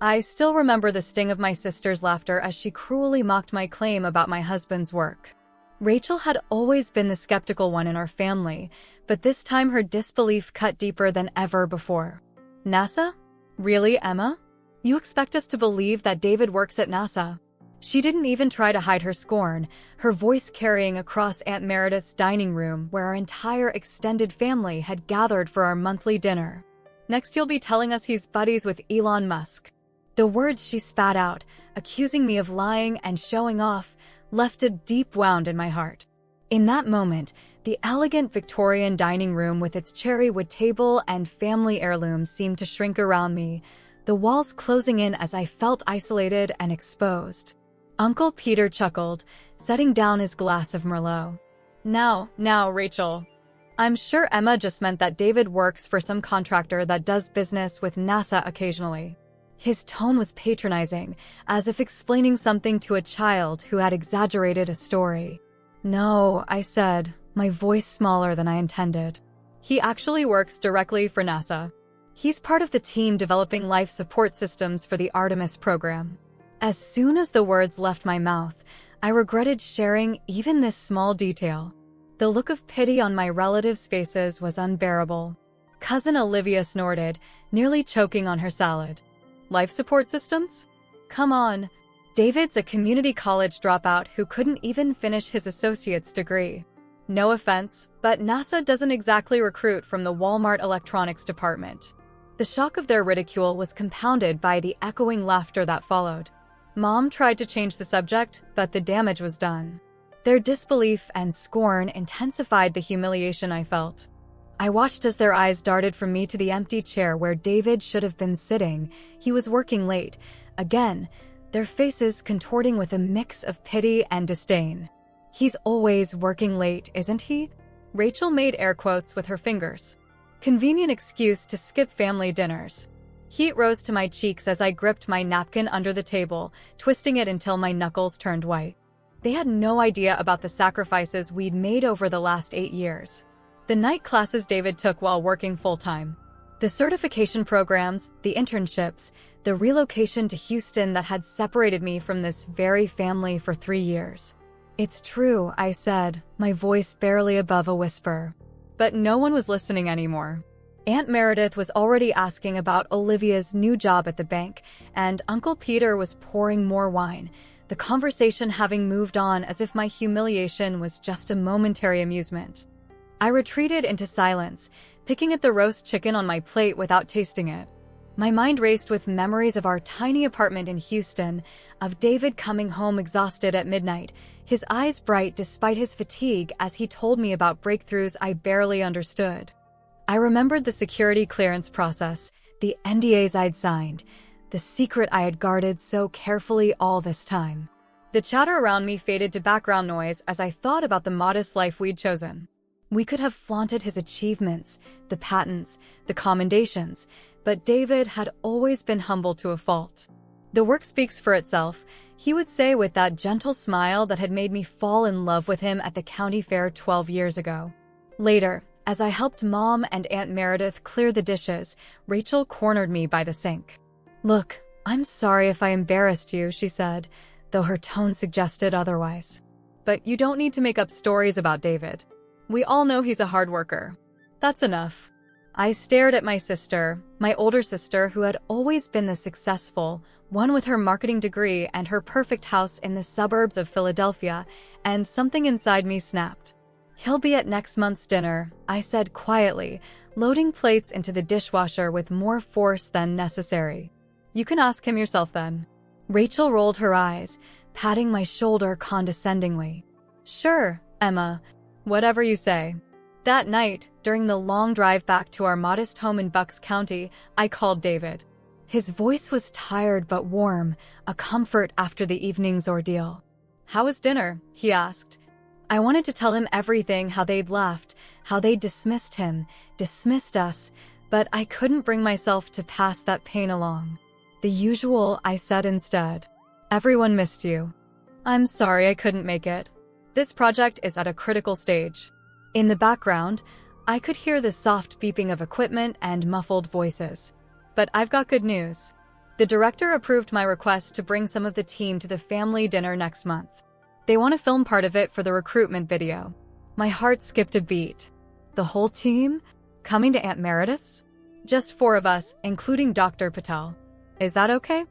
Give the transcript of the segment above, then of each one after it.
I still remember the sting of my sister's laughter as she cruelly mocked my claim about my husband's work. Rachel had always been the skeptical one in our family, but this time her disbelief cut deeper than ever before. NASA? Really, Emma? You expect us to believe that David works at NASA? She didn't even try to hide her scorn, her voice carrying across Aunt Meredith's dining room where our entire extended family had gathered for our monthly dinner. Next you'll be telling us he's buddies with Elon Musk. The words she spat out, accusing me of lying and showing off, left a deep wound in my heart. In that moment, the elegant Victorian dining room with its cherry wood table and family heirlooms seemed to shrink around me, the walls closing in as I felt isolated and exposed. Uncle Peter chuckled, setting down his glass of Merlot. Now, Rachel. I'm sure Emma just meant that David works for some contractor that does business with NASA occasionally. His tone was patronizing, as if explaining something to a child who had exaggerated a story. No, I said, my voice smaller than I intended. He actually works directly for NASA. He's part of the team developing life support systems for the Artemis program. As soon as the words left my mouth, I regretted sharing even this small detail. The look of pity on my relatives' faces was unbearable. Cousin Olivia snorted, nearly choking on her salad. Life support systems? Come on. David's a community college dropout who couldn't even finish his associate's degree. No offense, but NASA doesn't exactly recruit from the Walmart electronics department. The shock of their ridicule was compounded by the echoing laughter that followed. Mom tried to change the subject, but the damage was done. Their disbelief and scorn intensified the humiliation I felt. I watched as their eyes darted from me to the empty chair where David should have been sitting. He was working late. Again, their faces contorting with a mix of pity and disdain. He's always working late, isn't he? Rachel made air quotes with her fingers. Convenient excuse to skip family dinners. Heat rose to my cheeks as I gripped my napkin under the table, twisting it until my knuckles turned white. They had no idea about the sacrifices we'd made over the last 8 years. The night classes David took while working full-time. The certification programs, the internships, the relocation to Houston that had separated me from this very family for 3 years. It's true, I said, my voice barely above a whisper. But no one was listening anymore. Aunt Meredith was already asking about Olivia's new job at the bank, and Uncle Peter was pouring more wine, the conversation having moved on as if my humiliation was just a momentary amusement. I retreated into silence, picking at the roast chicken on my plate without tasting it. My mind raced with memories of our tiny apartment in Houston, of David coming home exhausted at midnight, his eyes bright despite his fatigue as he told me about breakthroughs I barely understood. I remembered the security clearance process, the NDAs I'd signed, the secret I had guarded so carefully all this time. The chatter around me faded to background noise as I thought about the modest life we'd chosen. We could have flaunted his achievements, the patents, the commendations, but David had always been humble to a fault. The work speaks for itself, he would say with that gentle smile that had made me fall in love with him at the county fair 12 years ago. Later, as I helped Mom and Aunt Meredith clear the dishes, Rachel cornered me by the sink. Look, I'm sorry if I embarrassed you, she said, though her tone suggested otherwise. But you don't need to make up stories about David. We all know he's a hard worker. That's enough. I stared at my sister, my older sister who had always been the successful, one with her marketing degree and her perfect house in the suburbs of Philadelphia, and something inside me snapped. He'll be at next month's dinner, I said quietly, loading plates into the dishwasher with more force than necessary. You can ask him yourself then. Rachel rolled her eyes, patting my shoulder condescendingly. Sure, Emma. Whatever you say. That night, during the long drive back to our modest home in Bucks County, I called David. His voice was tired but warm, a comfort after the evening's ordeal. How was dinner? He asked. I wanted to tell him everything, how they'd laughed, how they'd dismissed him, dismissed us, but I couldn't bring myself to pass that pain along. The usual, I said instead. Everyone missed you. I'm sorry I couldn't make it. This project is at a critical stage. In the background, I could hear the soft beeping of equipment and muffled voices. But I've got good news. The director approved my request to bring some of the team to the family dinner next month. They want to film part of it for the recruitment video. My heart skipped a beat. The whole team? Coming to Aunt Meredith's? Just 4 of us, including Dr. Patel. Is that okay?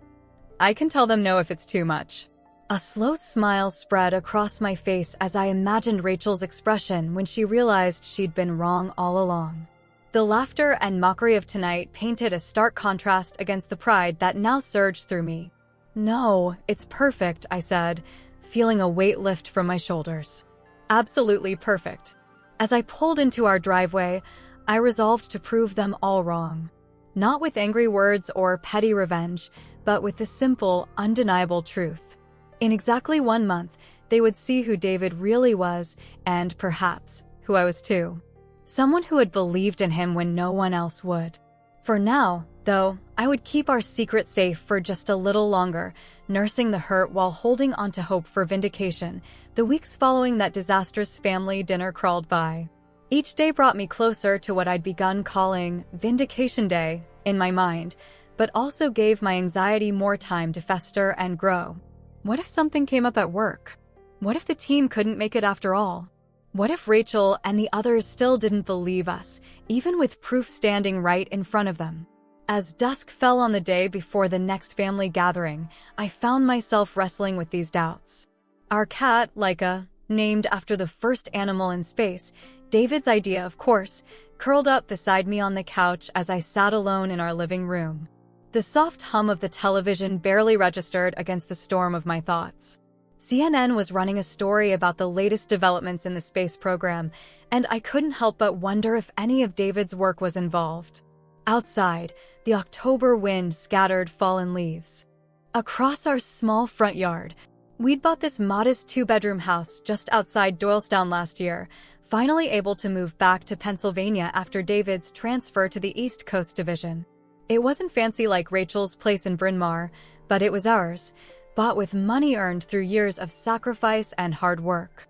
I can tell them no if it's too much. A slow smile spread across my face as I imagined Rachel's expression when she realized she'd been wrong all along. The laughter and mockery of tonight painted a stark contrast against the pride that now surged through me. No, it's perfect, I said, feeling a weight lift from my shoulders. Absolutely perfect. As I pulled into our driveway, I resolved to prove them all wrong. Not with angry words or petty revenge, but with the simple, undeniable truth. In exactly 1 month, they would see who David really was, and perhaps who I was too. Someone who had believed in him when no one else would. For now, though, I would keep our secret safe for just a little longer, nursing the hurt while holding on to hope for vindication. The weeks following that disastrous family dinner crawled by. Each day brought me closer to what I'd begun calling Vindication Day in my mind, but also gave my anxiety more time to fester and grow. What if something came up at work? What if the team couldn't make it after all? What if Rachel and the others still didn't believe us, even with proof standing right in front of them? As dusk fell on the day before the next family gathering, I found myself wrestling with these doubts. Our cat, Laika, named after the first animal in space, David's idea, of course, curled up beside me on the couch as I sat alone in our living room. The soft hum of the television barely registered against the storm of my thoughts. CNN was running a story about the latest developments in the space program, and I couldn't help but wonder if any of David's work was involved. Outside, the October wind scattered fallen leaves. Across our small front yard, we'd bought this modest 2-bedroom house just outside Doylestown last year, finally able to move back to Pennsylvania after David's transfer to the East Coast Division. It wasn't fancy like Rachel's place in Bryn Mawr, but it was ours, bought with money earned through years of sacrifice and hard work.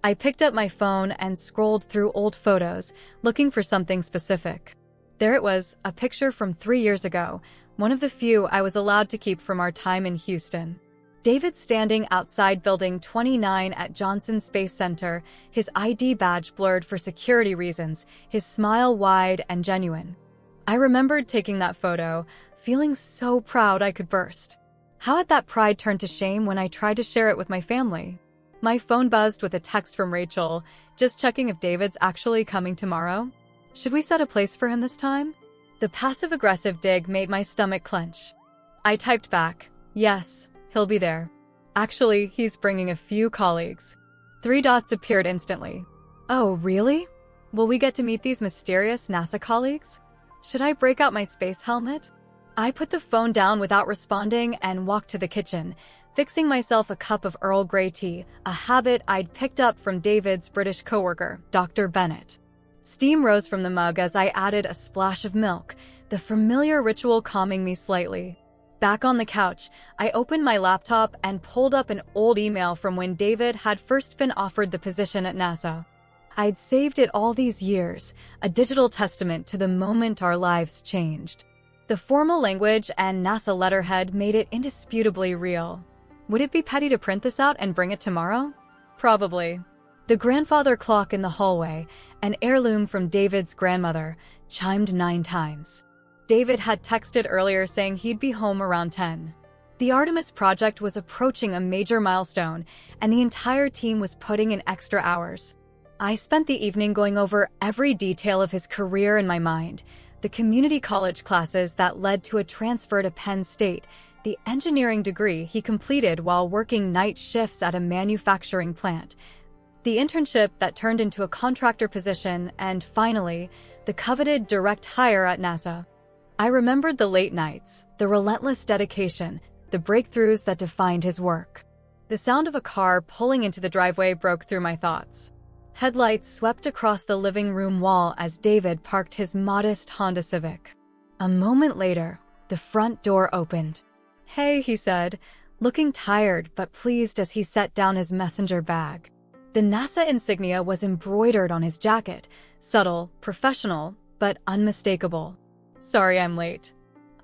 I picked up my phone and scrolled through old photos, looking for something specific. There it was, a picture from 3 years ago, one of the few I was allowed to keep from our time in Houston. David standing outside Building 29 at Johnson Space Center, his ID badge blurred for security reasons, his smile wide and genuine. I remembered taking that photo, feeling so proud I could burst. How had that pride turned to shame when I tried to share it with my family? My phone buzzed with a text from Rachel, just checking if David's actually coming tomorrow. Should we set a place for him this time? The passive-aggressive dig made my stomach clench. I typed back, yes, he'll be there. Actually, he's bringing a few colleagues. 3 dots appeared instantly. Oh, really? Will we get to meet these mysterious NASA colleagues? Should I break out my space helmet? I put the phone down without responding and walked to the kitchen, fixing myself a cup of Earl Grey tea, a habit I'd picked up from David's British coworker, Dr. Bennett. Steam rose from the mug as I added a splash of milk, the familiar ritual calming me slightly. Back on the couch, I opened my laptop and pulled up an old email from when David had first been offered the position at NASA. I'd saved it all these years, a digital testament to the moment our lives changed. The formal language and NASA letterhead made it indisputably real. Would it be petty to print this out and bring it tomorrow? Probably. The grandfather clock in the hallway, an heirloom from David's grandmother, chimed 9 times. David had texted earlier saying he'd be home around 10. The Artemis project was approaching a major milestone, and the entire team was putting in extra hours. I spent the evening going over every detail of his career in my mind, the community college classes that led to a transfer to Penn State, the engineering degree he completed while working night shifts at a manufacturing plant, the internship that turned into a contractor position, and finally, the coveted direct hire at NASA. I remembered the late nights, the relentless dedication, the breakthroughs that defined his work. The sound of a car pulling into the driveway broke through my thoughts. Headlights swept across the living room wall as David parked his modest Honda Civic. A moment later, the front door opened. "Hey," he said, looking tired but pleased as he set down his messenger bag. The NASA insignia was embroidered on his jacket, subtle, professional, but unmistakable. "Sorry I'm late."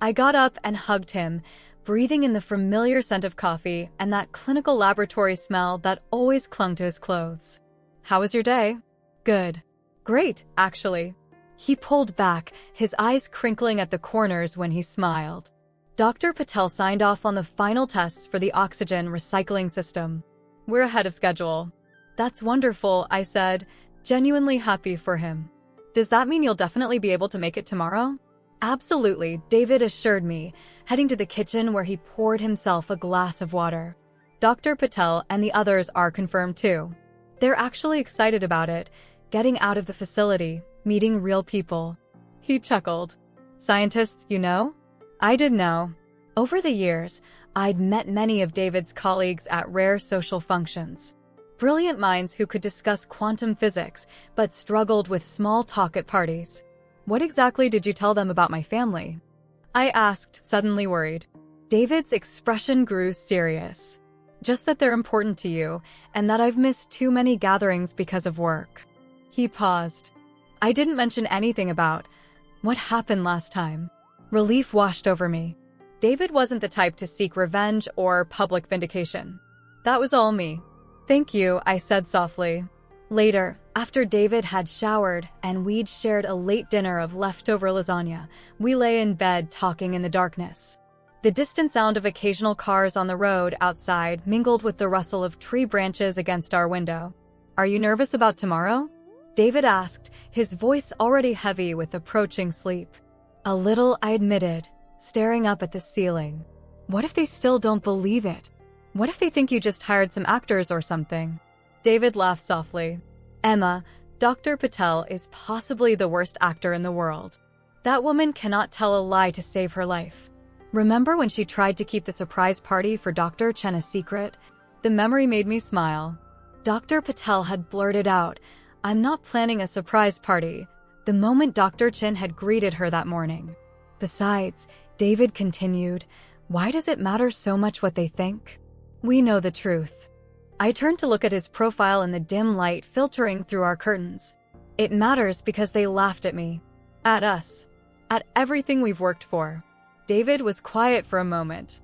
I got up and hugged him, breathing in the familiar scent of coffee and that clinical laboratory smell that always clung to his clothes. "How was your day?" "Good." "Great, actually." He pulled back, his eyes crinkling at the corners when he smiled. Dr. Patel signed off on the final tests for the oxygen recycling system. "We're ahead of schedule." "That's wonderful," I said, genuinely happy for him. "Does that mean you'll definitely be able to make it tomorrow?" "Absolutely," David assured me, heading to the kitchen where he poured himself a glass of water. Dr. Patel and the others are confirmed too. They're actually excited about it, getting out of the facility, meeting real people. He chuckled. "Scientists, you know?" I did know. Over the years, I'd met many of David's colleagues at rare social functions. Brilliant minds who could discuss quantum physics, but struggled with small talk at parties. "What exactly did you tell them about my family?" I asked, suddenly worried. David's expression grew serious. "Just that they're important to you, and that I've missed too many gatherings because of work." He paused. I didn't mention anything about what happened last time. Relief washed over me. David wasn't the type to seek revenge or public vindication. That was all me. "Thank you," I said softly. Later, after David had showered and we'd shared a late dinner of leftover lasagna, we lay in bed talking in the darkness. The distant sound of occasional cars on the road outside mingled with the rustle of tree branches against our window. "Are you nervous about tomorrow?" David asked, his voice already heavy with approaching sleep. "A little," I admitted, staring up at the ceiling. "What if they still don't believe it? What if they think you just hired some actors or something?" David laughed softly. "Emma, Dr. Patel is possibly the worst actor in the world. That woman cannot tell a lie to save her life. Remember when she tried to keep the surprise party for Dr. Chen a secret?" The memory made me smile. Dr. Patel had blurted out, "I'm not planning a surprise party," the moment Dr. Chen had greeted her that morning. "Besides," David continued, "why does it matter so much what they think? We know the truth." I turned to look at his profile in the dim light filtering through our curtains. "It matters because they laughed at me. At us. At everything we've worked for." David was quiet for a moment.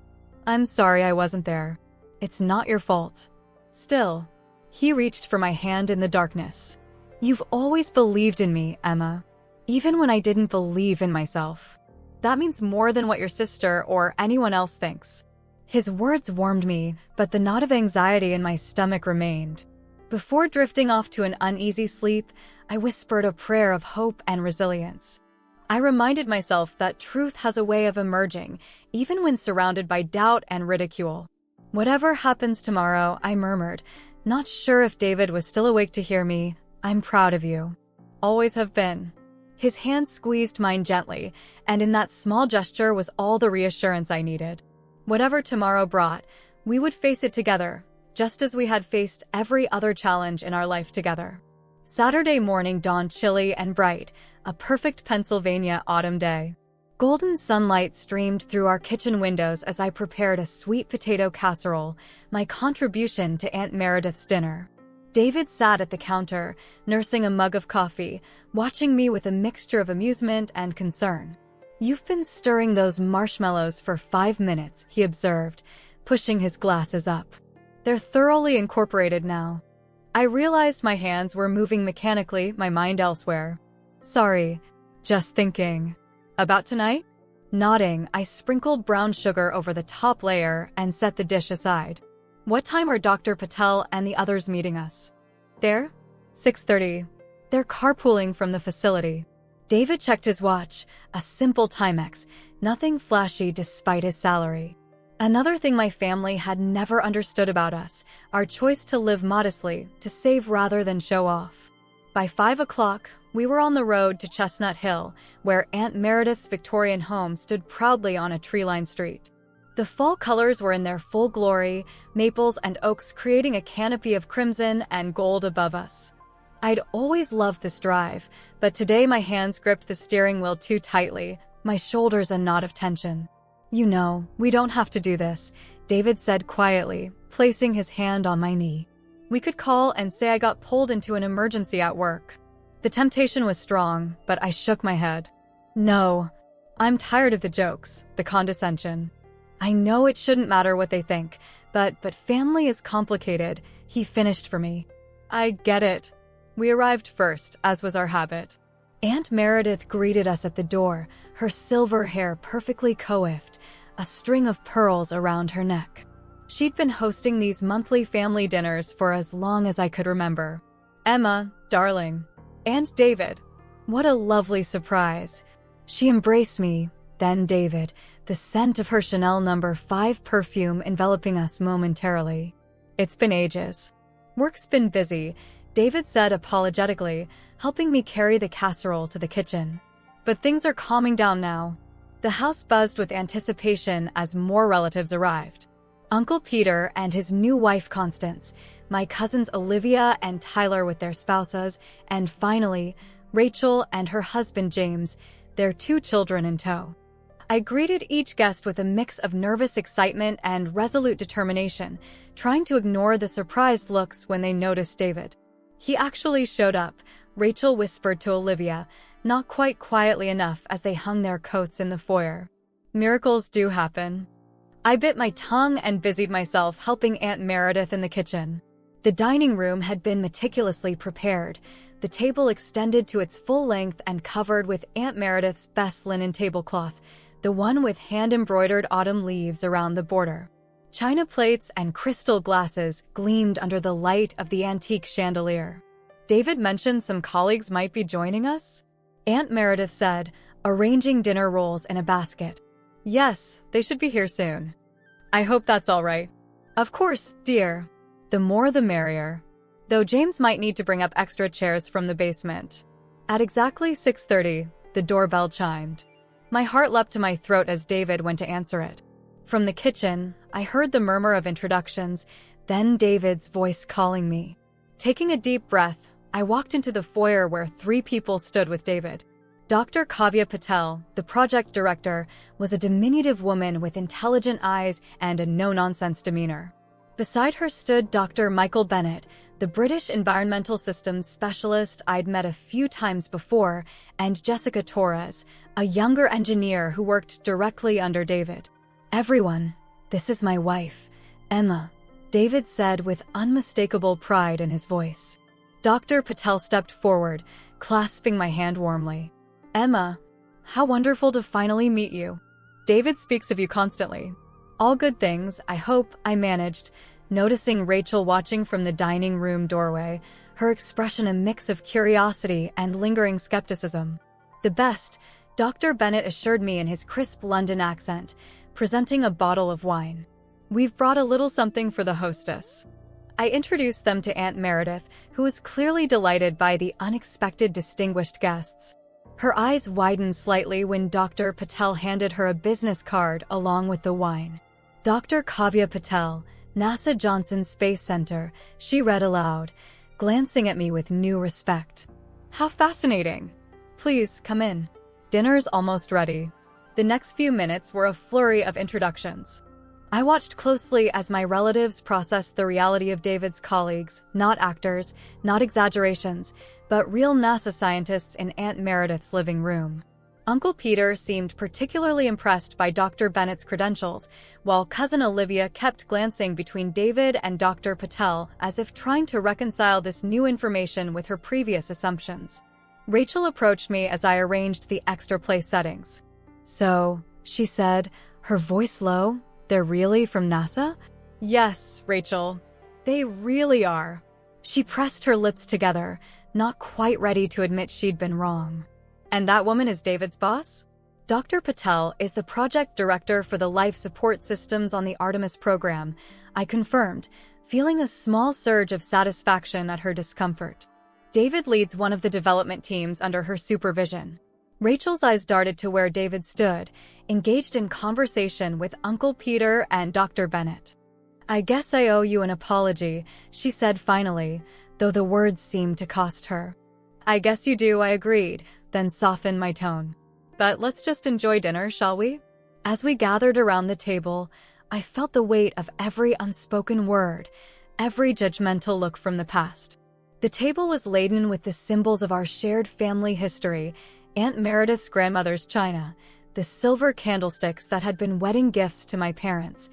"I'm sorry I wasn't there. It's not your fault." Still, he reached for my hand in the darkness. "You've always believed in me, Emma. Even when I didn't believe in myself. That means more than what your sister or anyone else thinks." His words warmed me, but the knot of anxiety in my stomach remained. Before drifting off to an uneasy sleep, I whispered a prayer of hope and resilience. I reminded myself that truth has a way of emerging, even when surrounded by doubt and ridicule. "Whatever happens tomorrow," I murmured, not sure if David was still awake to hear me, "I'm proud of you. Always have been." His hand squeezed mine gently, and in that small gesture was all the reassurance I needed. Whatever tomorrow brought, we would face it together, just as we had faced every other challenge in our life together. Saturday morning dawned chilly and bright, a perfect Pennsylvania autumn day. Golden sunlight streamed through our kitchen windows as I prepared a sweet potato casserole, my contribution to Aunt Meredith's dinner. David sat at the counter, nursing a mug of coffee, watching me with a mixture of amusement and concern. "You've been stirring those marshmallows for 5 minutes," he observed, pushing his glasses up. "They're thoroughly incorporated now." I realized my hands were moving mechanically, my mind elsewhere. "Sorry, just thinking." "About tonight?" Nodding, I sprinkled brown sugar over the top layer and set the dish aside. "What time are Dr. Patel and the others meeting us?" "There? 6:30. They're carpooling from the facility." David checked his watch, a simple Timex, nothing flashy despite his salary. Another thing my family had never understood about us, our choice to live modestly, to save rather than show off. By 5 o'clock, we were on the road to Chestnut Hill, where Aunt Meredith's Victorian home stood proudly on a tree-lined street. The fall colors were in their full glory, maples and oaks creating a canopy of crimson and gold above us. I'd always loved this drive, but today my hands gripped the steering wheel too tightly, my shoulders a knot of tension. "You know, we don't have to do this," David said quietly, placing his hand on my knee. "We could call and say I got pulled into an emergency at work." The temptation was strong, but I shook my head. "No, I'm tired of the jokes, the condescension. I know it shouldn't matter what they think, but family is complicated, he finished for me. I get it. We arrived first, as was our habit. Aunt Meredith greeted us at the door, her silver hair perfectly coiffed, a string of pearls around her neck. She'd been hosting these monthly family dinners for as long as I could remember. Emma, darling. And David. What a lovely surprise. She embraced me, then David, the scent of her Chanel No. 5 perfume enveloping us momentarily. It's been ages. Work's been busy, David said apologetically, helping me carry the casserole to the kitchen. But things are calming down now. The house buzzed with anticipation as more relatives arrived. Uncle Peter and his new wife Constance, my cousins Olivia and Tyler with their spouses, and finally, Rachel and her husband James, their 2 children in tow. I greeted each guest with a mix of nervous excitement and resolute determination, trying to ignore the surprised looks when they noticed David. He actually showed up, Rachel whispered to Olivia, not quite quietly enough as they hung their coats in the foyer. Miracles do happen. I bit my tongue and busied myself helping Aunt Meredith in the kitchen. The dining room had been meticulously prepared, the table extended to its full length and covered with Aunt Meredith's best linen tablecloth, the one with hand-embroidered autumn leaves around the border. China plates and crystal glasses gleamed under the light of the antique chandelier. David mentioned some colleagues might be joining us? Aunt Meredith said, arranging dinner rolls in a basket. Yes, they should be here soon. I hope that's all right. Of course, dear. The more the merrier. Though James might need to bring up extra chairs from the basement. At exactly 6:30, the doorbell chimed. My heart leapt to my throat as David went to answer it. From the kitchen, I heard the murmur of introductions, then David's voice calling me. Taking a deep breath, I walked into the foyer where 3 people stood with David. Dr. Kavya Patel, the project director, was a diminutive woman with intelligent eyes and a no-nonsense demeanor. Beside her stood Dr. Michael Bennett, the British environmental systems specialist I'd met a few times before, and Jessica Torres, a younger engineer who worked directly under David. Everyone, this is my wife, Emma, David said with unmistakable pride in his voice. Dr. Patel stepped forward, clasping my hand warmly. Emma, how wonderful to finally meet you. David speaks of you constantly. All good things, I hope, I managed, noticing Rachel watching from the dining room doorway, her expression a mix of curiosity and lingering skepticism. The best, Dr. Bennett assured me in his crisp London accent, presenting a bottle of wine. We've brought a little something for the hostess. I introduced them to Aunt Meredith, who was clearly delighted by the unexpected distinguished guests. Her eyes widened slightly when Dr. Patel handed her a business card along with the wine. Dr. Kavya Patel, NASA Johnson Space Center, she read aloud, glancing at me with new respect. How fascinating. Please, come in. Dinner's almost ready. The next few minutes were a flurry of introductions. I watched closely as my relatives processed the reality of David's colleagues, not actors, not exaggerations, but real NASA scientists in Aunt Meredith's living room. Uncle Peter seemed particularly impressed by Dr. Bennett's credentials, while Cousin Olivia kept glancing between David and Dr. Patel as if trying to reconcile this new information with her previous assumptions. Rachel approached me as I arranged the extra place settings. So, she said, her voice low, they're really from NASA? Yes, Rachel. They really are. She pressed her lips together, not quite ready to admit she'd been wrong. And that woman is David's boss? Dr. Patel is the project director for the life support systems on the Artemis program, I confirmed, feeling a small surge of satisfaction at her discomfort. David leads one of the development teams under her supervision. Rachel's eyes darted to where David stood, engaged in conversation with Uncle Peter and Dr. Bennett. I guess I owe you an apology, she said finally, though the words seemed to cost her. I guess you do, I agreed, then softened my tone. But let's just enjoy dinner, shall we? As we gathered around the table, I felt the weight of every unspoken word, every judgmental look from the past. The table was laden with the symbols of our shared family history, Aunt Meredith's grandmother's china, the silver candlesticks that had been wedding gifts to my parents.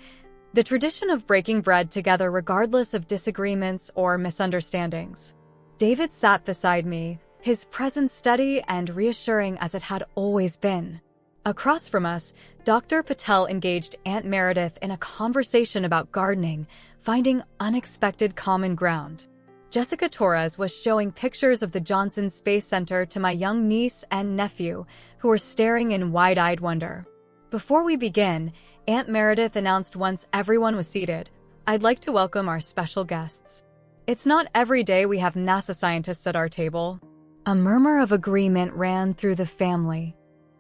The tradition of breaking bread together regardless of disagreements or misunderstandings. David sat beside me, his presence steady and reassuring as it had always been. Across from us, Dr. Patel engaged Aunt Meredith in a conversation about gardening, finding unexpected common ground. Jessica Torres was showing pictures of the Johnson Space Center to my young niece and nephew, who were staring in wide-eyed wonder. Before we begin, Aunt Meredith announced once everyone was seated, "I'd like to welcome our special guests. It's not every day we have NASA scientists at our table." A murmur of agreement ran through the family.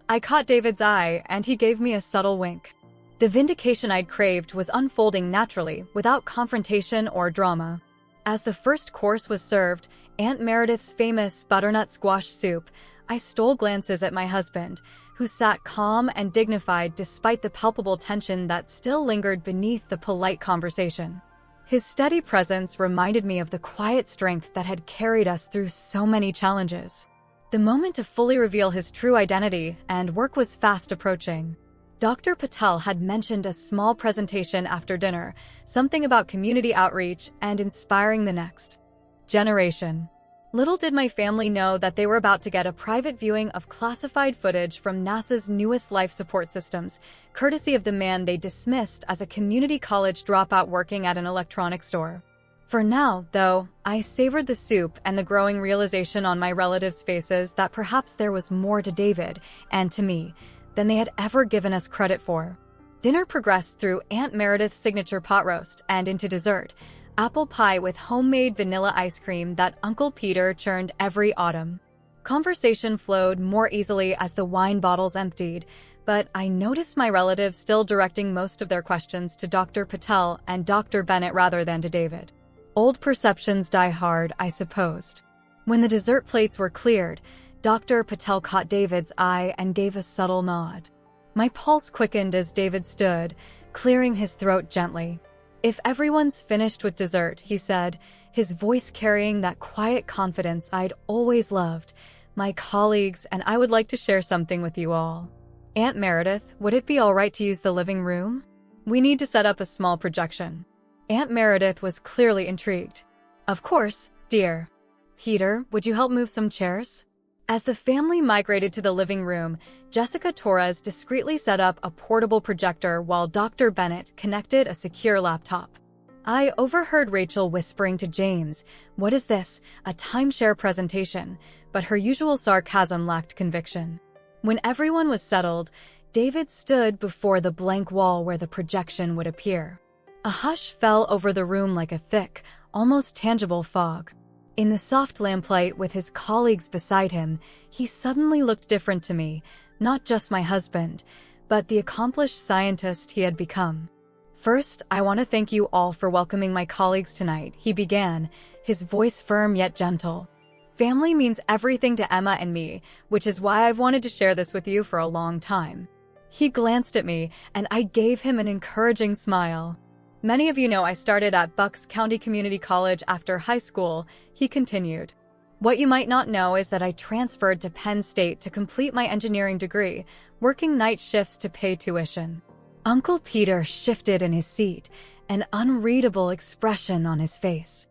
I caught David's eye, and he gave me a subtle wink. The vindication I'd craved was unfolding naturally, without confrontation or drama. As the first course was served, Aunt Meredith's famous butternut squash soup, I stole glances at my husband, who sat calm and dignified despite the palpable tension that still lingered beneath the polite conversation. His steady presence reminded me of the quiet strength that had carried us through so many challenges. The moment to fully reveal his true identity and work was fast approaching. Dr. Patel had mentioned a small presentation after dinner, something about community outreach and inspiring the next generation. Little did my family know that they were about to get a private viewing of classified footage from NASA's newest life support systems, courtesy of the man they dismissed as a community college dropout working at an electronics store. For now, though, I savored the soup and the growing realization on my relatives' faces that perhaps there was more to David, and to me, than they had ever given us credit for. Dinner progressed through Aunt Meredith's signature pot roast and into dessert, apple pie with homemade vanilla ice cream that Uncle Peter churned every autumn. Conversation flowed more easily as the wine bottles emptied, but I noticed my relatives still directing most of their questions to Dr. Patel and Dr. Bennett rather than to David. Old perceptions die hard, I supposed. When the dessert plates were cleared, Dr. Patel caught David's eye and gave a subtle nod. My pulse quickened as David stood, clearing his throat gently. "If everyone's finished with dessert," he said, his voice carrying that quiet confidence I'd always loved, "my colleagues and I would like to share something with you all. Aunt Meredith, would it be all right to use the living room? We need to set up a small projection." Aunt Meredith was clearly intrigued. "Of course, dear. Peter, would you help move some chairs?" As the family migrated to the living room, Jessica Torres discreetly set up a portable projector while Dr. Bennett connected a secure laptop. I overheard Rachel whispering to James, "What is this? A timeshare presentation?" But her usual sarcasm lacked conviction. When everyone was settled, David stood before the blank wall where the projection would appear. A hush fell over the room like a thick, almost tangible fog. In the soft lamplight with his colleagues beside him, he suddenly looked different to me, not just my husband, but the accomplished scientist he had become. "First, I want to thank you all for welcoming my colleagues tonight," he began, his voice firm yet gentle. "Family means everything to Emma and me, which is why I've wanted to share this with you for a long time." He glanced at me, and I gave him an encouraging smile. "Many of you know I started at Bucks County Community College after high school," he continued. "What you might not know is that I transferred to Penn State to complete my engineering degree, working night shifts to pay tuition." Uncle Peter shifted in his seat, an unreadable expression on his face.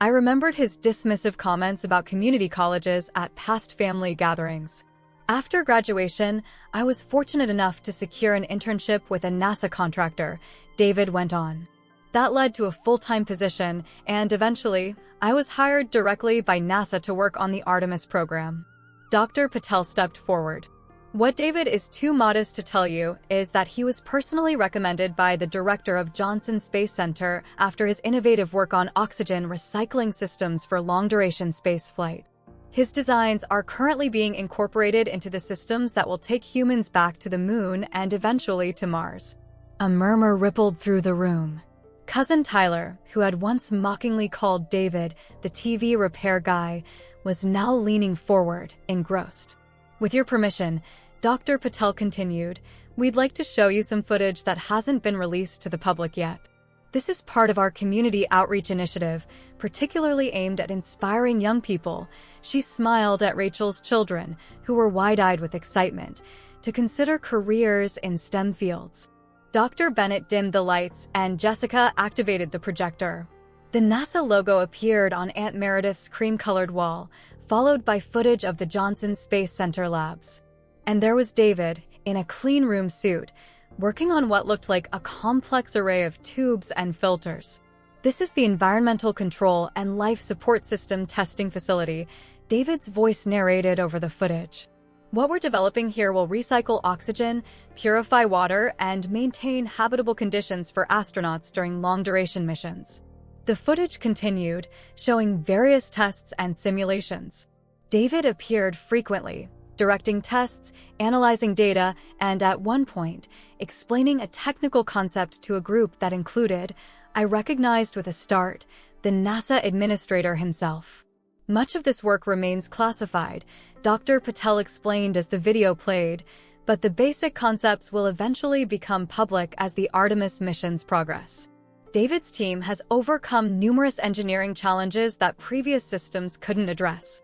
I remembered his dismissive comments about community colleges at past family gatherings. After graduation, I was fortunate enough to secure an internship with a NASA contractor, David went on. That led to a full-time position, and eventually, I was hired directly by NASA to work on the Artemis program. Dr. Patel stepped forward. "What David is too modest to tell you is that he was personally recommended by the director of Johnson Space Center after his innovative work on oxygen recycling systems for long-duration spaceflight. His designs are currently being incorporated into the systems that will take humans back to the moon and eventually to Mars." A murmur rippled through the room. Cousin Tyler, who had once mockingly called David the TV repair guy, was now leaning forward, engrossed. "With your permission," Dr. Patel continued, "we'd like to show you some footage that hasn't been released to the public yet. This is part of our community outreach initiative, particularly aimed at inspiring young people." She smiled at Rachel's children, who were wide-eyed with excitement, to consider careers in STEM fields. Dr. Bennett dimmed the lights and Jessica activated the projector. The NASA logo appeared on Aunt Meredith's cream-colored wall, followed by footage of the Johnson Space Center labs. And there was David, in a clean room suit, working on what looked like a complex array of tubes and filters. "This is the Environmental Control and Life Support System Testing Facility," David's voice narrated over the footage. "What we're developing here will recycle oxygen, purify water, and maintain habitable conditions for astronauts during long-duration missions." The footage continued, showing various tests and simulations. David appeared frequently, directing tests, analyzing data, and at one point, explaining a technical concept to a group that included, I recognized with a start, the NASA administrator himself. "Much of this work remains classified," Dr. Patel explained as the video played, "but the basic concepts will eventually become public as the Artemis missions progress." David's team has overcome numerous engineering challenges that previous systems couldn't address.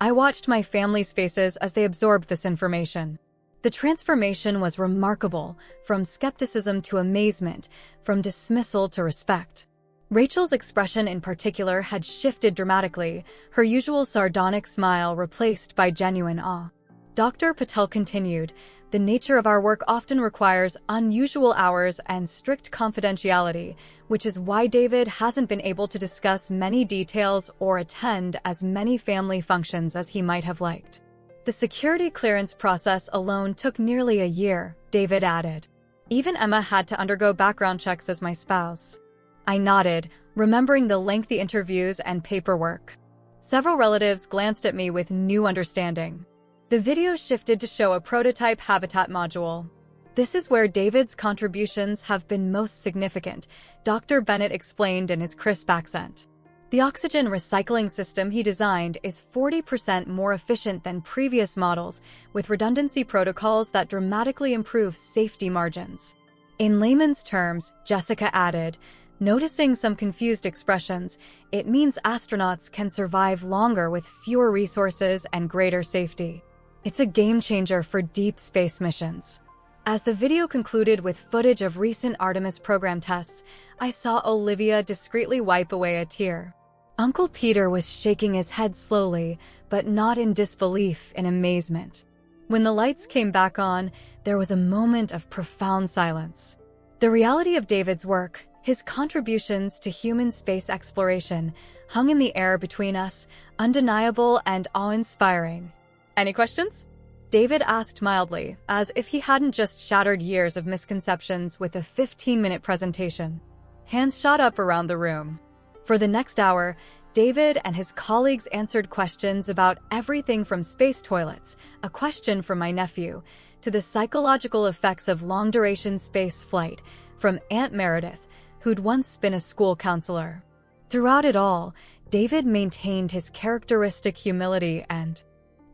I watched my family's faces as they absorbed this information. The transformation was remarkable, from skepticism to amazement, from dismissal to respect. Rachel's expression in particular had shifted dramatically, her usual sardonic smile replaced by genuine awe. Dr. Patel continued, "The nature of our work often requires unusual hours and strict confidentiality, which is why David hasn't been able to discuss many details or attend as many family functions as he might have liked." "The security clearance process alone took nearly a year," David added. "Even Emma had to undergo background checks as my spouse." I nodded, remembering the lengthy interviews and paperwork. Several relatives glanced at me with new understanding. The video shifted to show a prototype habitat module. "This is where David's contributions have been most significant," Dr. Bennett explained in his crisp accent. "The oxygen recycling system he designed is 40% more efficient than previous models, with redundancy protocols that dramatically improve safety margins." In layman's terms, Jessica added, noticing some confused expressions, "It means astronauts can survive longer with fewer resources and greater safety. It's a game-changer for deep space missions." As the video concluded with footage of recent Artemis program tests, I saw Olivia discreetly wipe away a tear. Uncle Peter was shaking his head slowly, but not in disbelief, in amazement. When the lights came back on, there was a moment of profound silence. The reality of David's work, his contributions to human space exploration, hung in the air between us, undeniable and awe-inspiring. "Any questions?" David asked mildly, as if he hadn't just shattered years of misconceptions with a 15-minute presentation. Hands shot up around the room. For the next hour, David and his colleagues answered questions about everything from space toilets, a question from my nephew, to the psychological effects of long-duration space flight, from Aunt Meredith, who'd once been a school counselor. Throughout it all, David maintained his characteristic humility and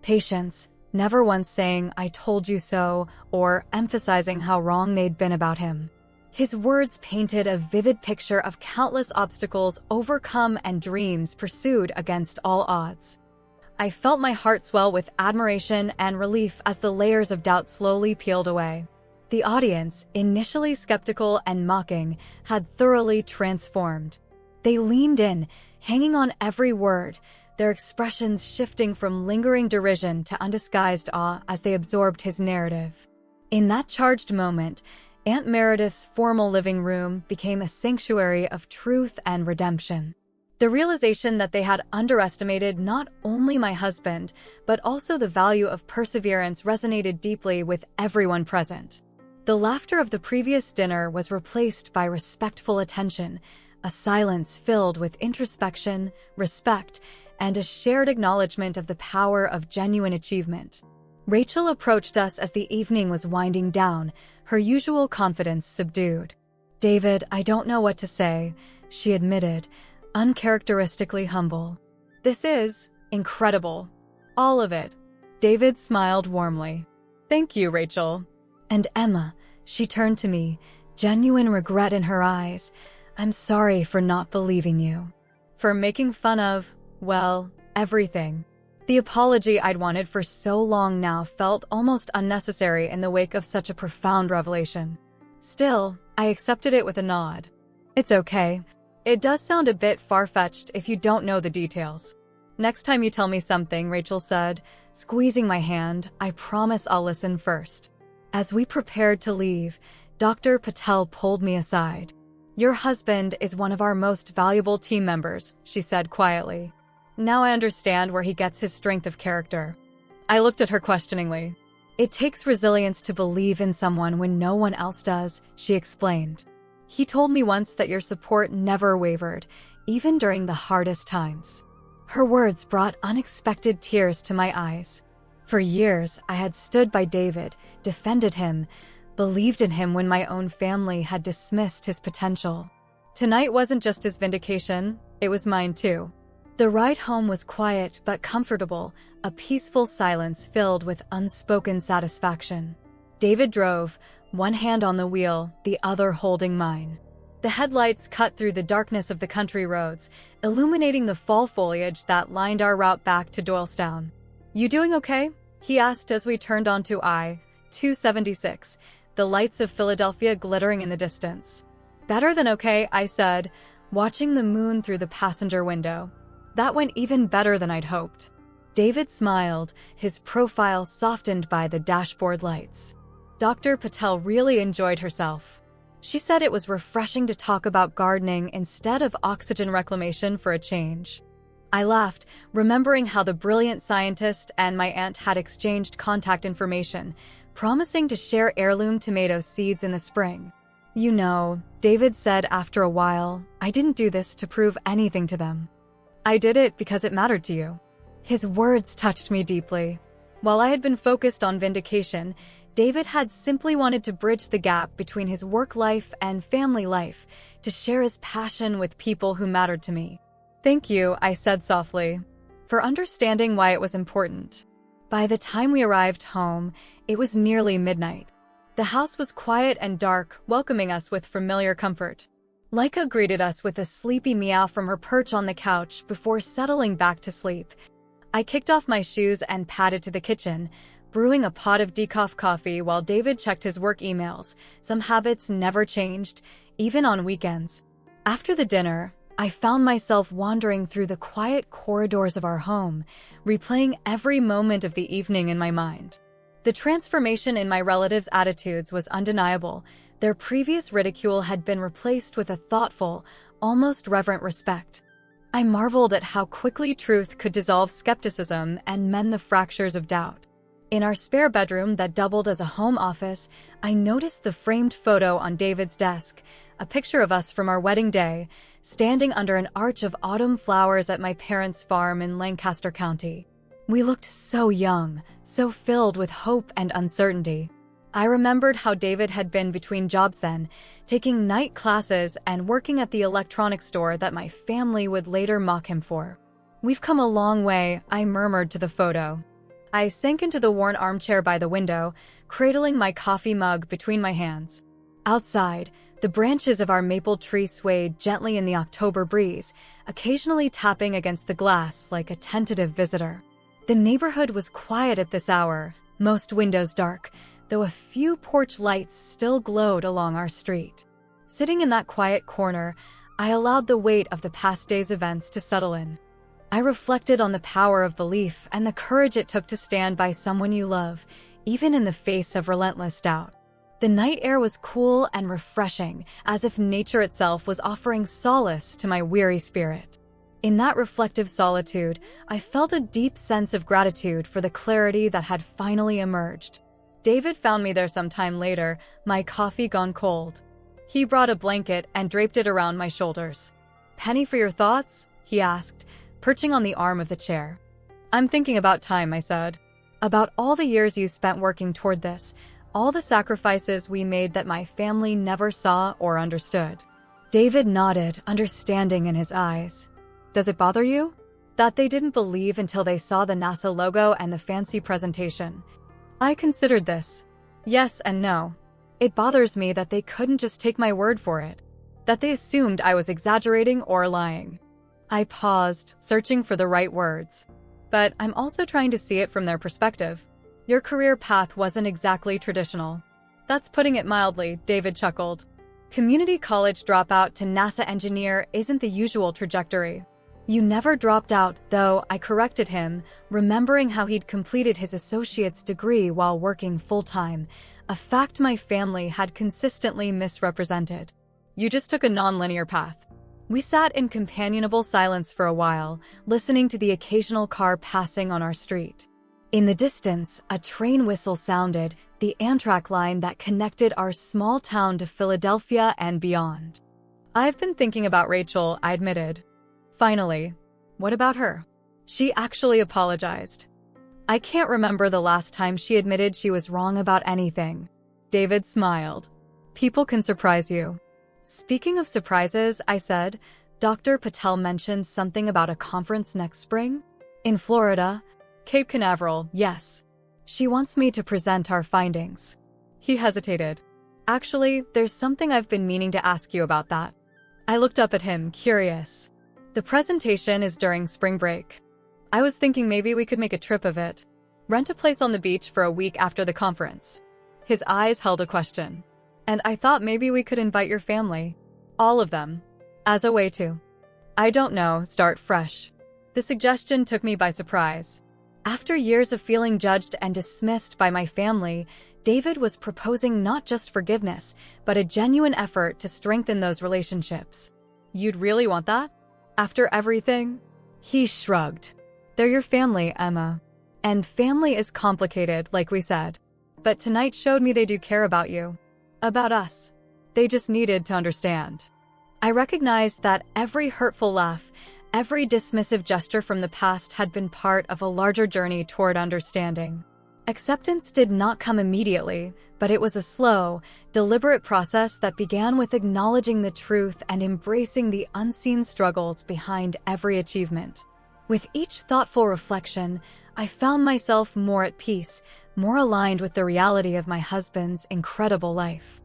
patience, never once saying, "I told you so," or emphasizing how wrong they'd been about him. His words painted a vivid picture of countless obstacles overcome and dreams pursued against all odds. I felt my heart swell with admiration and relief as the layers of doubt slowly peeled away. The audience, initially skeptical and mocking, had thoroughly transformed. They leaned in, hanging on every word, their expressions shifting from lingering derision to undisguised awe as they absorbed his narrative. In that charged moment, Aunt Meredith's formal living room became a sanctuary of truth and redemption. The realization that they had underestimated not only my husband, but also the value of perseverance resonated deeply with everyone present. The laughter of the previous dinner was replaced by respectful attention, a silence filled with introspection, respect, and a shared acknowledgement of the power of genuine achievement. Rachel approached us as the evening was winding down, her usual confidence subdued. "David, I don't know what to say," she admitted, uncharacteristically humble. "This is incredible. All of it." David smiled warmly. "Thank you, Rachel." "And Emma," she turned to me, genuine regret in her eyes, "I'm sorry for not believing you. For making fun of, well, everything." The apology I'd wanted for so long now felt almost unnecessary in the wake of such a profound revelation. Still, I accepted it with a nod. It's okay. It does sound a bit far-fetched if you don't know the details. Next time you tell me something, Rachel said, squeezing my hand, I promise I'll listen first. As we prepared to leave, Dr. Patel pulled me aside. Your husband is one of our most valuable team members, she said quietly. Now I understand where he gets his strength of character. I looked at her questioningly. It takes resilience to believe in someone when no one else does, she explained. He told me once that your support never wavered, even during the hardest times. Her words brought unexpected tears to my eyes. For years, I had stood by David, defended him, believed in him when my own family had dismissed his potential. Tonight wasn't just his vindication, it was mine too. The ride home was quiet but comfortable, a peaceful silence filled with unspoken satisfaction. David drove, one hand on the wheel, the other holding mine. The headlights cut through the darkness of the country roads, illuminating the fall foliage that lined our route back to Doylestown. You doing okay? He asked as we turned onto I-276, the lights of Philadelphia glittering in the distance. Better than okay, I said, watching the moon through the passenger window. That went even better than I'd hoped. David smiled, his profile softened by the dashboard lights. Dr. Patel really enjoyed herself. She said it was refreshing to talk about gardening instead of oxygen reclamation for a change. I laughed, remembering how the brilliant scientist and my aunt had exchanged contact information, promising to share heirloom tomato seeds in the spring. You know, David said after a while, I didn't do this to prove anything to them. I did it because it mattered to you. His words touched me deeply. While I had been focused on vindication, David had simply wanted to bridge the gap between his work life and family life, to share his passion with people who mattered to me. Thank you, I said softly, for understanding why it was important. By the time we arrived home, it was nearly midnight. The house was quiet and dark, welcoming us with familiar comfort. Laika greeted us with a sleepy meow from her perch on the couch before settling back to sleep. I kicked off my shoes and padded to the kitchen, brewing a pot of decaf coffee while David checked his work emails. Some habits never changed, even on weekends. After the dinner, I found myself wandering through the quiet corridors of our home, replaying every moment of the evening in my mind. The transformation in my relatives' attitudes was undeniable. Their previous ridicule had been replaced with a thoughtful, almost reverent respect. I marveled at how quickly truth could dissolve skepticism and mend the fractures of doubt. In our spare bedroom that doubled as a home office, I noticed the framed photo on David's desk, a picture of us from our wedding day, standing under an arch of autumn flowers at my parents' farm in Lancaster County. We looked so young, so filled with hope and uncertainty. I remembered how David had been between jobs then, taking night classes and working at the electronics store that my family would later mock him for. We've come a long way, I murmured to the photo. I sank into the worn armchair by the window, cradling my coffee mug between my hands. Outside, the branches of our maple tree swayed gently in the October breeze, occasionally tapping against the glass like a tentative visitor. The neighborhood was quiet at this hour, most windows dark, though a few porch lights still glowed along our street. Sitting in that quiet corner, I allowed the weight of the past day's events to settle in. I reflected on the power of belief and the courage it took to stand by someone you love, even in the face of relentless doubt. The night air was cool and refreshing, as if nature itself was offering solace to my weary spirit. In that reflective solitude, I felt a deep sense of gratitude for the clarity that had finally emerged. David found me there some time later, my coffee gone cold. He brought a blanket and draped it around my shoulders. "Penny for your thoughts?" he asked, perching on the arm of the chair. "I'm thinking about time," I said. "About all the years you spent working toward this, all the sacrifices we made that my family never saw or understood." David nodded, understanding in his eyes. "Does it bother you? That they didn't believe until they saw the NASA logo and the fancy presentation?" I considered this. Yes and no. It bothers me that they couldn't just take my word for it. That they assumed I was exaggerating or lying. I paused, searching for the right words. But I'm also trying to see it from their perspective. Your career path wasn't exactly traditional. That's putting it mildly, David chuckled. Community college dropout to NASA engineer isn't the usual trajectory. You never dropped out, though, I corrected him, remembering how he'd completed his associate's degree while working full-time, a fact my family had consistently misrepresented. You just took a non-linear path. We sat in companionable silence for a while, listening to the occasional car passing on our street. In the distance, a train whistle sounded, the Amtrak line that connected our small town to Philadelphia and beyond. I've been thinking about Rachel, I admitted. Finally, what about her? She actually apologized. I can't remember the last time she admitted she was wrong about anything. David smiled. People can surprise you. Speaking of surprises, I said, Dr. Patel mentioned something about a conference next spring? In Florida? Cape Canaveral, yes. She wants me to present our findings. He hesitated. Actually, there's something I've been meaning to ask you about that. I looked up at him, curious. The presentation is during spring break. I was thinking maybe we could make a trip of it. Rent a place on the beach for a week after the conference. His eyes held a question. And I thought maybe we could invite your family. All of them. As a way to. I don't know, start fresh. The suggestion took me by surprise. After years of feeling judged and dismissed by my family, David was proposing not just forgiveness, but a genuine effort to strengthen those relationships. You'd really want that? After everything? He shrugged. They're your family, Emma. And family is complicated, like we said. But tonight showed me they do care about you. About us. They just needed to understand. I recognized that every hurtful laugh, every dismissive gesture from the past had been part of a larger journey toward understanding. Acceptance did not come immediately, but it was a slow, deliberate process that began with acknowledging the truth and embracing the unseen struggles behind every achievement. With each thoughtful reflection, I found myself more at peace, more aligned with the reality of my husband's incredible life.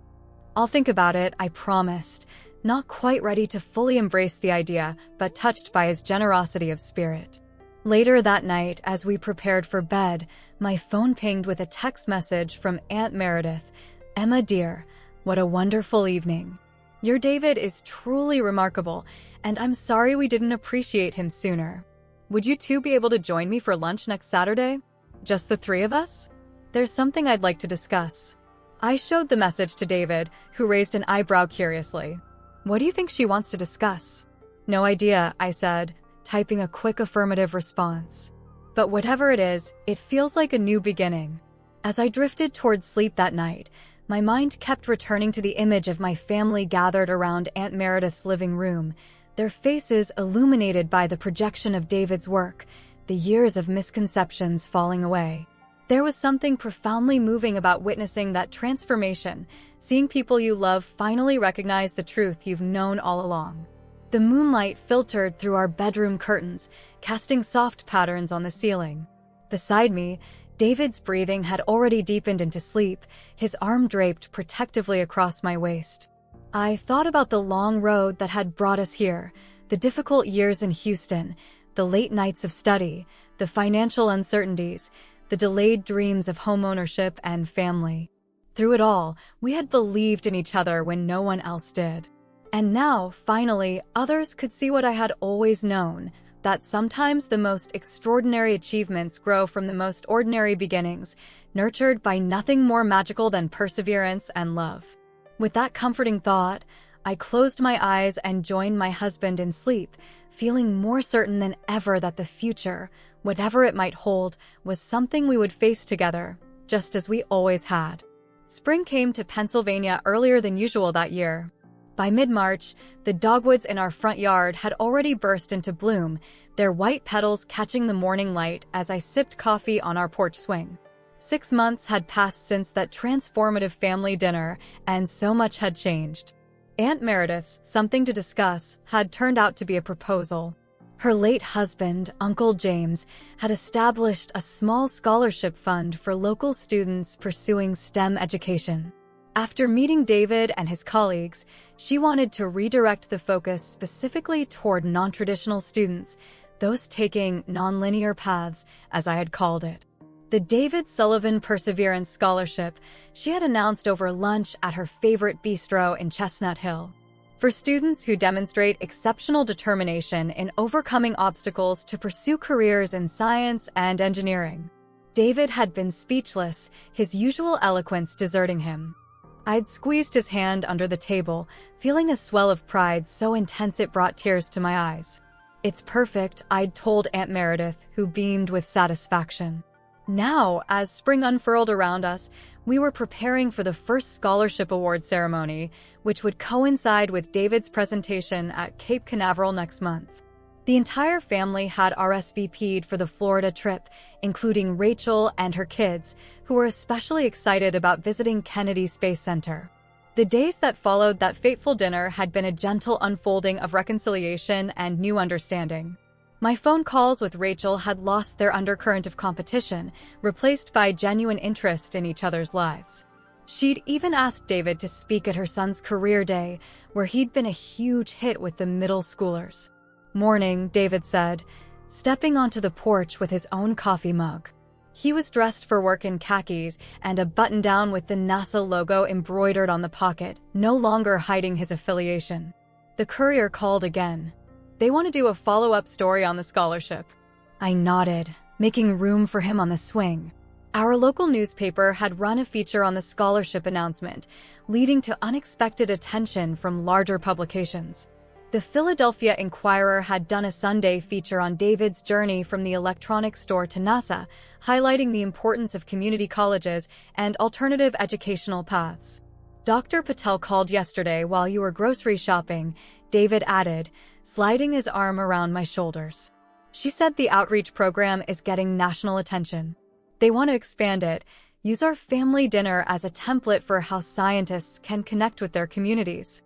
I'll think about it, I promised, not quite ready to fully embrace the idea, but touched by his generosity of spirit. Later that night, as we prepared for bed, my phone pinged with a text message from Aunt Meredith. Emma dear, what a wonderful evening. Your David is truly remarkable, and I'm sorry we didn't appreciate him sooner. Would you two be able to join me for lunch next Saturday? Just the three of us? There's something I'd like to discuss. I showed the message to David, who raised an eyebrow curiously. What do you think she wants to discuss? No idea, I said, typing a quick affirmative response. But whatever it is, it feels like a new beginning. As I drifted toward sleep that night, my mind kept returning to the image of my family gathered around Aunt Meredith's living room, their faces illuminated by the projection of David's work, the years of misconceptions falling away. There was something profoundly moving about witnessing that transformation, seeing people you love finally recognize the truth you've known all along. The moonlight filtered through our bedroom curtains, casting soft patterns on the ceiling. Beside me, David's breathing had already deepened into sleep, his arm draped protectively across my waist. I thought about the long road that had brought us here, the difficult years in Houston, the late nights of study, the financial uncertainties, the delayed dreams of homeownership and family. Through it all, we had believed in each other when no one else did. And now, finally, others could see what I had always known, that sometimes the most extraordinary achievements grow from the most ordinary beginnings, nurtured by nothing more magical than perseverance and love. With that comforting thought, I closed my eyes and joined my husband in sleep, feeling more certain than ever that the future, whatever it might hold, was something we would face together, just as we always had. Spring came to Pennsylvania earlier than usual that year. By mid-March, the dogwoods in our front yard had already burst into bloom, their white petals catching the morning light as I sipped coffee on our porch swing. 6 months had passed since that transformative family dinner, and so much had changed. Aunt Meredith's "something to discuss" had turned out to be a proposal. Her late husband, Uncle James, had established a small scholarship fund for local students pursuing STEM education. After meeting David and his colleagues, she wanted to redirect the focus specifically toward non-traditional students, those taking nonlinear paths, as I had called it. The David Sullivan Perseverance Scholarship she had announced over lunch at her favorite bistro in Chestnut Hill. For students who demonstrate exceptional determination in overcoming obstacles to pursue careers in science and engineering. David had been speechless, his usual eloquence deserting him. I'd squeezed his hand under the table, feeling a swell of pride so intense it brought tears to my eyes. "It's perfect," I'd told Aunt Meredith, who beamed with satisfaction. Now, as spring unfurled around us, we were preparing for the first scholarship award ceremony, which would coincide with David's presentation at Cape Canaveral next month. The entire family had RSVP'd for the Florida trip, including Rachel and her kids, who were especially excited about visiting Kennedy Space Center. The days that followed that fateful dinner had been a gentle unfolding of reconciliation and new understanding. My phone calls with Rachel had lost their undercurrent of competition, replaced by genuine interest in each other's lives. She'd even asked David to speak at her son's career day, where he'd been a huge hit with the middle schoolers. "Morning," David said, stepping onto the porch with his own coffee mug. He was dressed for work in khakis and a button-down with the NASA logo embroidered on the pocket, no longer hiding his affiliation. The courier called again. "They want to do a follow-up story on the scholarship." I nodded, making room for him on the swing. Our local newspaper had run a feature on the scholarship announcement, leading to unexpected attention from larger publications. The Philadelphia Inquirer had done a Sunday feature on David's journey from the electronics store to NASA, highlighting the importance of community colleges and alternative educational paths. "Dr. Patel called yesterday while you were grocery shopping," David added, sliding his arm around my shoulders. "She said the outreach program is getting national attention. They want to expand it, use our family dinner as a template for how scientists can connect with their communities."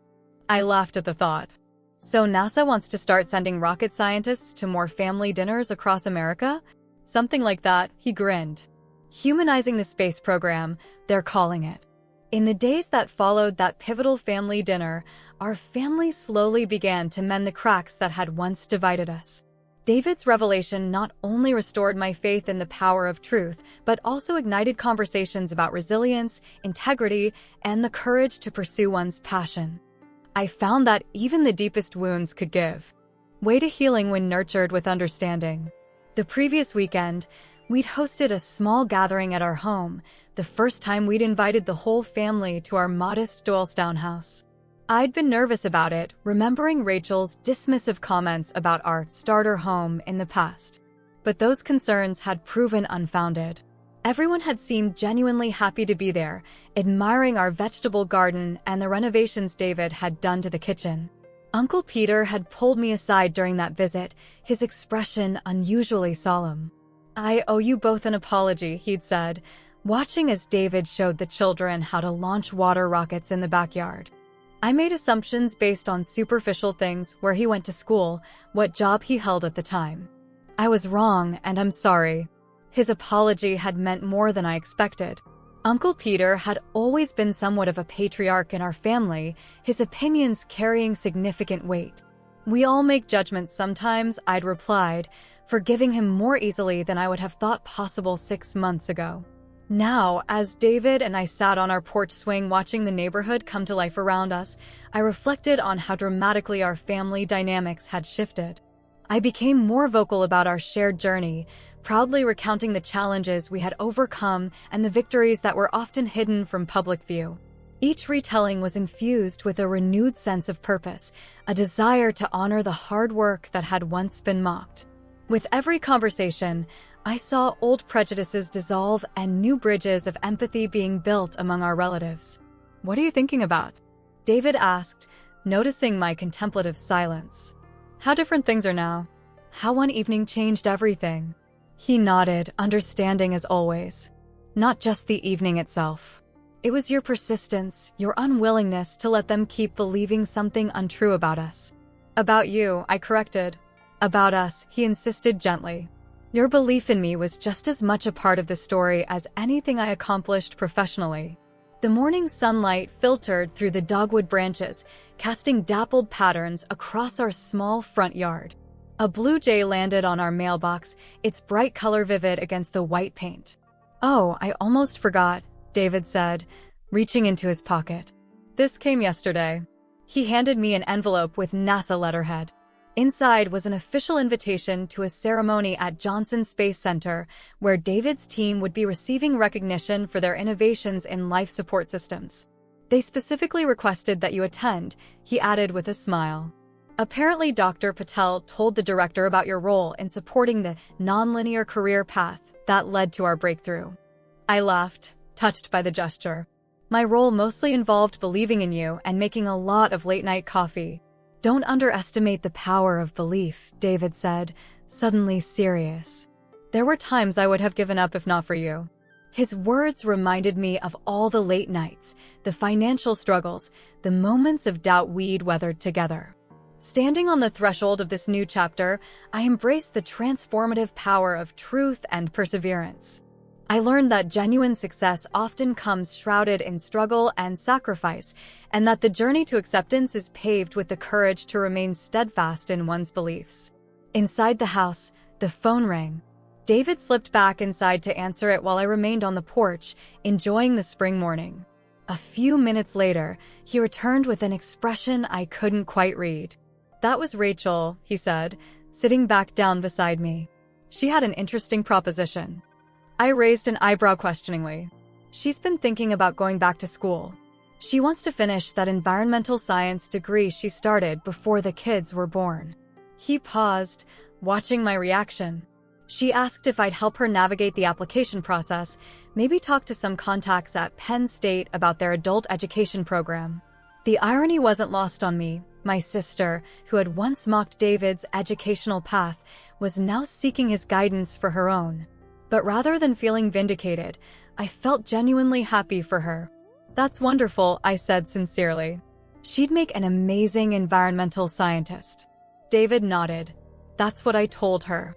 I laughed at the thought. "So NASA wants to start sending rocket scientists to more family dinners across America?" "Something like that," he grinned. "Humanizing the space program, they're calling it." In the days that followed that pivotal family dinner, our family slowly began to mend the cracks that had once divided us. David's revelation not only restored my faith in the power of truth, but also ignited conversations about resilience, integrity, and the courage to pursue one's passion. I found that even the deepest wounds could give way to healing when nurtured with understanding. The previous weekend, we'd hosted a small gathering at our home, the first time we'd invited the whole family to our modest Doylestown house. I'd been nervous about it, remembering Rachel's dismissive comments about our starter home in the past. But those concerns had proven unfounded. Everyone had seemed genuinely happy to be there, admiring our vegetable garden and the renovations David had done to the kitchen. Uncle Peter had pulled me aside during that visit, his expression unusually solemn. "I owe you both an apology," he'd said, watching as David showed the children how to launch water rockets in the backyard. "I made assumptions based on superficial things, where he went to school, what job he held at the time. I was wrong, and I'm sorry." His apology had meant more than I expected. Uncle Peter had always been somewhat of a patriarch in our family, his opinions carrying significant weight. "We all make judgments sometimes," I'd replied, forgiving him more easily than I would have thought possible 6 months ago. Now, as David and I sat on our porch swing watching the neighborhood come to life around us, I reflected on how dramatically our family dynamics had shifted. I became more vocal about our shared journey, proudly recounting the challenges we had overcome and the victories that were often hidden from public view. Each retelling was infused with a renewed sense of purpose, a desire to honor the hard work that had once been mocked. With every conversation, I saw old prejudices dissolve and new bridges of empathy being built among our relatives. "What are you thinking about?" David asked, noticing my contemplative silence. "How different things are now. How one evening changed everything." He nodded, understanding as always. "Not just the evening itself. It was your persistence, your unwillingness to let them keep believing something untrue about us." "About you," I corrected. "About us," he insisted gently. "Your belief in me was just as much a part of the story as anything I accomplished professionally." The morning sunlight filtered through the dogwood branches, casting dappled patterns across our small front yard. A blue jay landed on our mailbox, its bright color vivid against the white paint. "Oh, I almost forgot," David said, reaching into his pocket. "This came yesterday." He handed me an envelope with NASA letterhead. Inside was an official invitation to a ceremony at Johnson Space Center, where David's team would be receiving recognition for their innovations in life support systems. "They specifically requested that you attend," he added with a smile. "Apparently, Dr. Patel told the director about your role in supporting the nonlinear career path that led to our breakthrough." I laughed, touched by the gesture. "My role mostly involved believing in you and making a lot of late-night coffee." "Don't underestimate the power of belief," David said, suddenly serious. "There were times I would have given up if not for you." His words reminded me of all the late nights, the financial struggles, the moments of doubt we'd weathered together. Standing on the threshold of this new chapter, I embraced the transformative power of truth and perseverance. I learned that genuine success often comes shrouded in struggle and sacrifice, and that the journey to acceptance is paved with the courage to remain steadfast in one's beliefs. Inside the house, the phone rang. David slipped back inside to answer it while I remained on the porch, enjoying the spring morning. A few minutes later, he returned with an expression I couldn't quite read. "That was Rachel," he said, sitting back down beside me. "She had an interesting proposition." I raised an eyebrow questioningly. "She's been thinking about going back to school. She wants to finish that environmental science degree she started before the kids were born." He paused, watching my reaction. "She asked if I'd help her navigate the application process, maybe talk to some contacts at Penn State about their adult education program." The irony wasn't lost on me. My sister, who had once mocked David's educational path, was now seeking his guidance for her own. But rather than feeling vindicated, I felt genuinely happy for her. "That's wonderful," I said sincerely. "She'd make an amazing environmental scientist." David nodded. "That's what I told her.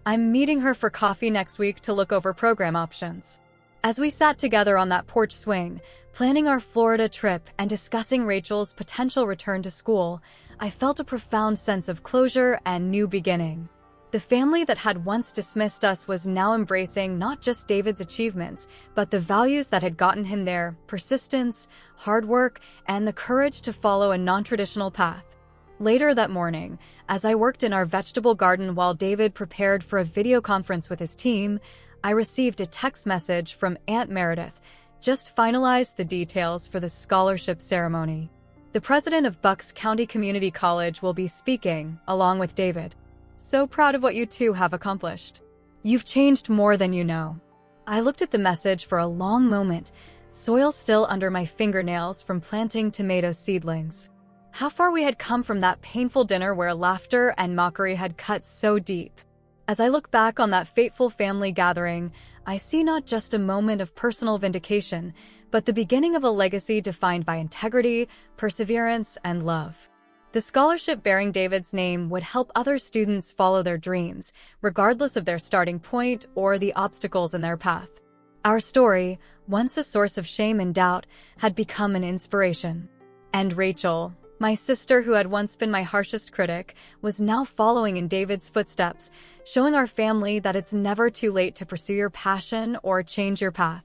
I'm meeting her for coffee next week to look over program options." As we sat together on that porch swing, planning our Florida trip and discussing Rachel's potential return to school, I felt a profound sense of closure and new beginning. The family that had once dismissed us was now embracing not just David's achievements, but the values that had gotten him there: persistence, hard work, and the courage to follow a non-traditional path. Later that morning, as I worked in our vegetable garden while David prepared for a video conference with his team, I received a text message from Aunt Meredith, just finalized the details for the scholarship ceremony. The president of Bucks County Community College will be speaking, along with David. "So proud of what you two have accomplished. You've changed more than you know." I looked at the message for a long moment, soil still under my fingernails from planting tomato seedlings. How far we had come from that painful dinner where laughter and mockery had cut so deep. As I look back on that fateful family gathering, I see not just a moment of personal vindication, but the beginning of a legacy defined by integrity, perseverance, and love. The scholarship bearing David's name would help other students follow their dreams, regardless of their starting point or the obstacles in their path. Our story, once a source of shame and doubt, had become an inspiration. And Rachel, my sister who had once been my harshest critic, was now following in David's footsteps, showing our family that it's never too late to pursue your passion or change your path.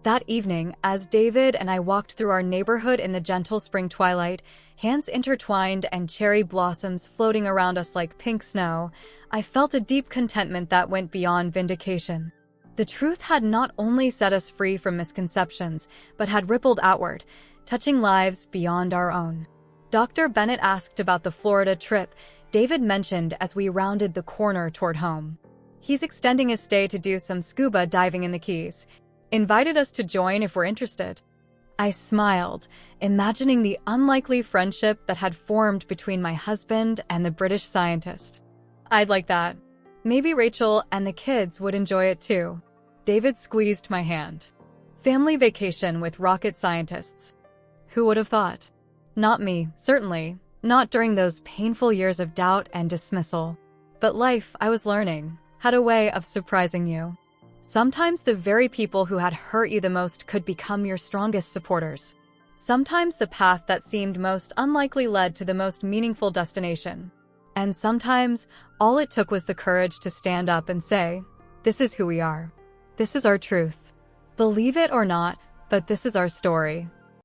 That evening, as David and I walked through our neighborhood in the gentle spring twilight, hands intertwined and cherry blossoms floating around us like pink snow, I felt a deep contentment that went beyond vindication. The truth had not only set us free from misconceptions, but had rippled outward, touching lives beyond our own. Dr. Bennett asked about the Florida trip David mentioned as we rounded the corner toward home. He's extending his stay to do some scuba diving in the Keys. Invited us to join if we're interested. I smiled, imagining the unlikely friendship that had formed between my husband and the British scientist. "I'd like that. Maybe Rachel and the kids would enjoy it too." David squeezed my hand. Family vacation with rocket scientists. Who would have thought? Not me, certainly. Not during those painful years of doubt and dismissal. But life, I was learning, had a way of surprising you. Sometimes the very people who had hurt you the most could become your strongest supporters. Sometimes the path that seemed most unlikely led to the most meaningful destination. And sometimes, all it took was the courage to stand up and say, "This is who we are. This is our truth. Believe it or not, but this is our story."